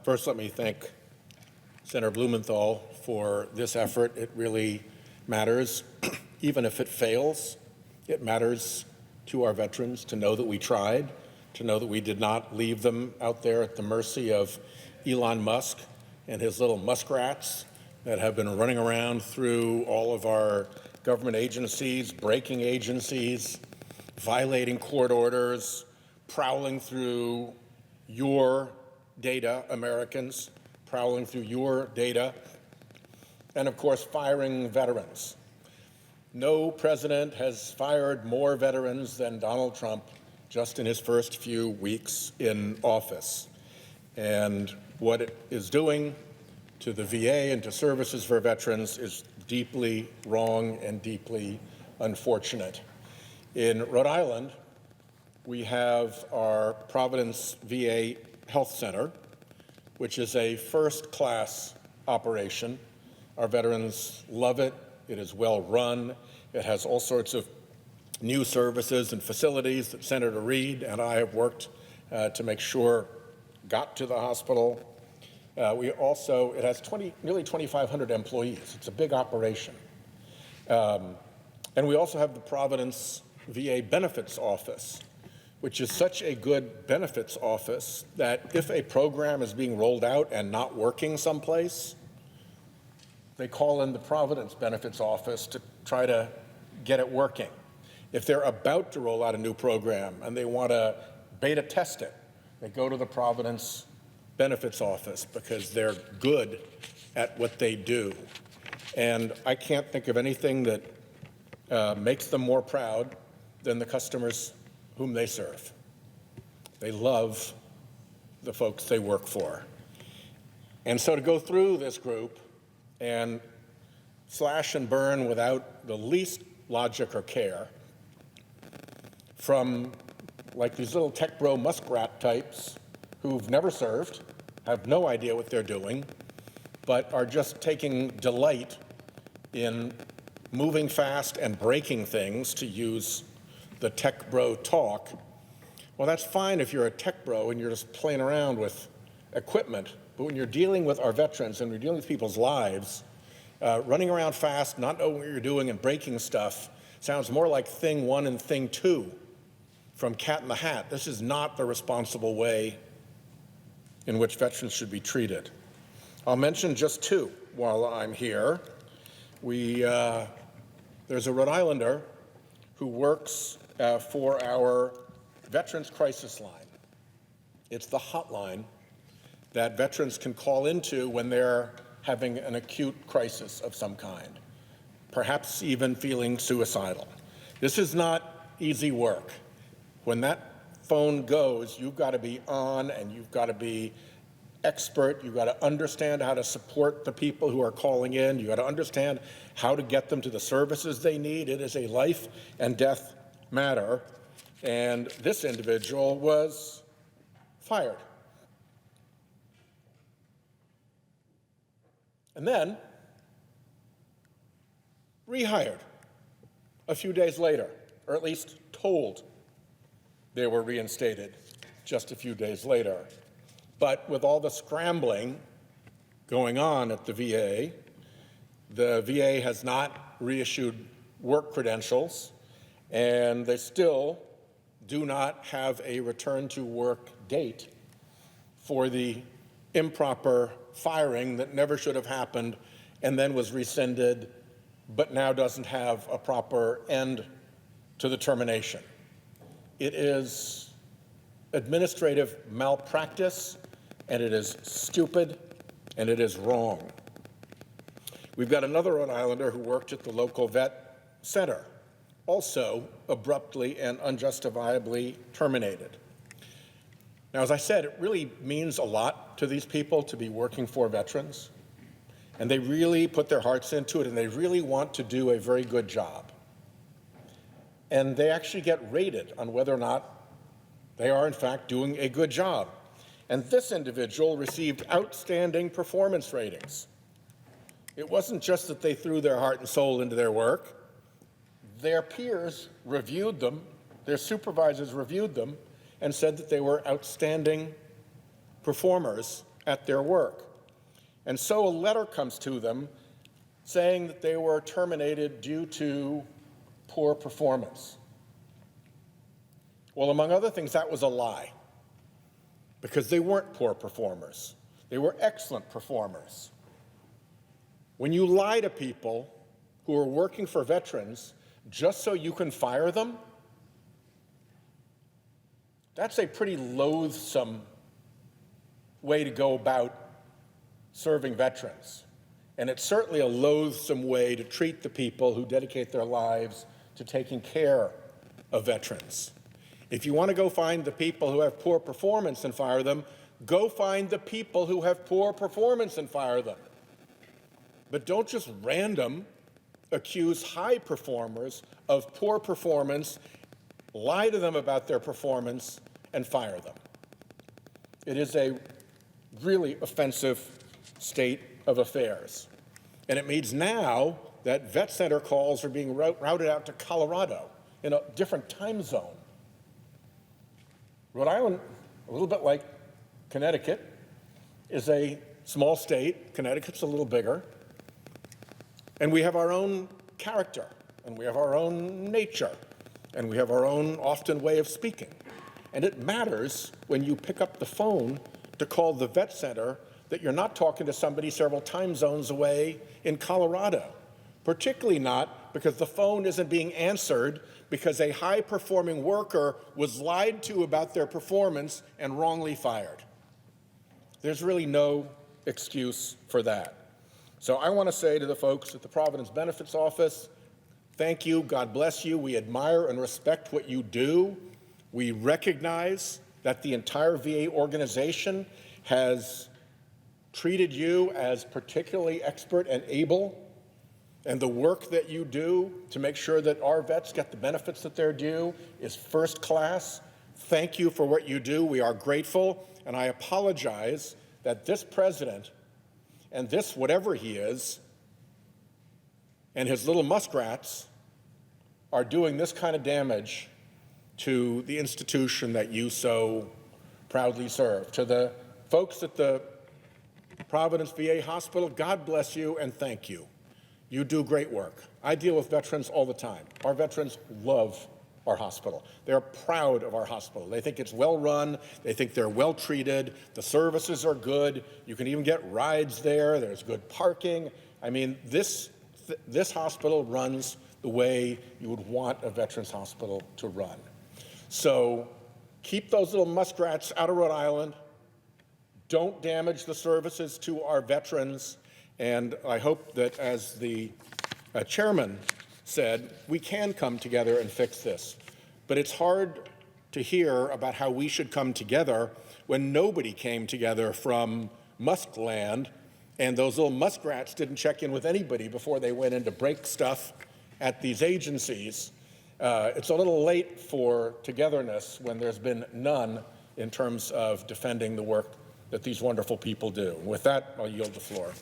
First, let me thank Senator Blumenthal for this effort. It really matters. Even if it fails, it matters to our veterans to know that we tried, to know that we did not leave them out there at the mercy of Elon Musk and his little muskrats that have been running around through all of our government agencies, breaking agencies, violating court orders, prowling through your data, Americans, prowling through your data, and of course, firing veterans. No president has fired more veterans than Donald Trump just in his first few weeks in office. And what it is doing to the VA and to services for veterans is deeply wrong and deeply unfortunate. In Rhode Island, we have our Providence VA Health Center, which is a first-class operation. Our veterans love it. It is well run. It has all sorts of new services and facilities that Senator Reid and I have worked to make sure got to the hospital. It has nearly 2,500 employees. It's a big operation. And we also have the Providence VA Benefits Office, which is such a good benefits office that if a program is being rolled out and not working someplace, they call in the Providence Benefits Office to try to get it working. If they're about to roll out a new program and they want to beta test it, they go to the Providence Benefits Office because they're good at what they do. And I can't think of anything that makes them more proud than the customers whom they serve. They love the folks they work for. And so to go through this group and slash and burn without the least logic or care, from like these little tech bro muskrat types who've never served, have no idea what they're doing, but are just taking delight in moving fast and breaking things, to use the tech bro talk. Well, that's fine if you're a tech bro and you're just playing around with equipment, but when you're dealing with our veterans and we're dealing with people's lives, running around fast, not knowing what you're doing and breaking stuff sounds more like Thing 1 and Thing 2 from Cat in the Hat. This is not the responsible way in which veterans should be treated. I'll mention just two while I'm here. There's a Rhode Islander who works for our Veterans Crisis Line. It's the hotline that veterans can call into when they're having an acute crisis of some kind, perhaps even feeling suicidal. This is not easy work. When that phone goes, you've got to be on and you've got to be expert. You've got to understand how to support the people who are calling in. You've got to understand how to get them to the services they need. It is a life and death matter. And this individual was fired. And then rehired a few days later, or at least told they were reinstated just a few days later. But with all the scrambling going on at the VA has not reissued work credentials, and they still do not have a return to work date for the improper firing that never should have happened and then was rescinded, but now doesn't have a proper end to the termination. It is administrative malpractice, and it is stupid, and it is wrong. We've got another Rhode Islander who worked at the local vet center, also abruptly and unjustifiably terminated. Now, as I said, it really means a lot to these people to be working for veterans, and they really put their hearts into it, and they really want to do a very good job. And they actually get rated on whether or not they are, in fact, doing a good job. And this individual received outstanding performance ratings. It wasn't just that they threw their heart and soul into their work. Their peers reviewed them, their supervisors reviewed them, and said that they were outstanding performers at their work. And so a letter comes to them saying that they were terminated due to poor performance. Well, among other things, that was a lie, because they weren't poor performers. They were excellent performers. When you lie to people who are working for veterans just so you can fire them, that's a pretty loathsome way to go about serving veterans. And it's certainly a loathsome way to treat the people who dedicate their lives to taking care of veterans. If you want to go find the people who have poor performance and fire them, go find the people who have poor performance and fire them. But don't just random accuse high performers of poor performance, lie to them about their performance, and fire them. It is a really offensive state of affairs. And it means now that vet center calls are being routed out to Colorado in a different time zone. Rhode Island, a little bit like Connecticut, is a small state. Connecticut's a little bigger. And we have our own character, and we have our own nature, and we have our own often way of speaking. And it matters when you pick up the phone to call the vet center that you're not talking to somebody several time zones away in Colorado, particularly not because the phone isn't being answered because a high-performing worker was lied to about their performance and wrongly fired. There's really no excuse for that. So I want to say to the folks at the Providence Benefits Office, thank you, God bless you. We admire and respect what you do. We recognize that the entire VA organization has treated you as particularly expert and able, and the work that you do to make sure that our vets get the benefits that they're due is first class. Thank you for what you do. We are grateful, and I apologize that this president and this whatever he is and his little muskrats are doing this kind of damage to the institution that you so proudly serve. To the folks at the Providence VA Hospital, God bless you and thank you. You do great work. I deal with veterans all the time. Our veterans love our hospital. They're proud of our hospital. They think it's well run. They think they're well treated. The services are good. You can even get rides there. There's good parking. I mean, this hospital runs the way you would want a veterans hospital to run. So keep those little muskrats out of Rhode Island. Don't damage the services to our veterans. And I hope that, as the chairman said, we can come together and fix this. But it's hard to hear about how we should come together when nobody came together from Musk land, and those little muskrats didn't check in with anybody before they went in to break stuff at these agencies. It's a little late for togetherness when there's been none in terms of defending the work that these wonderful people do. With that, I'll yield the floor.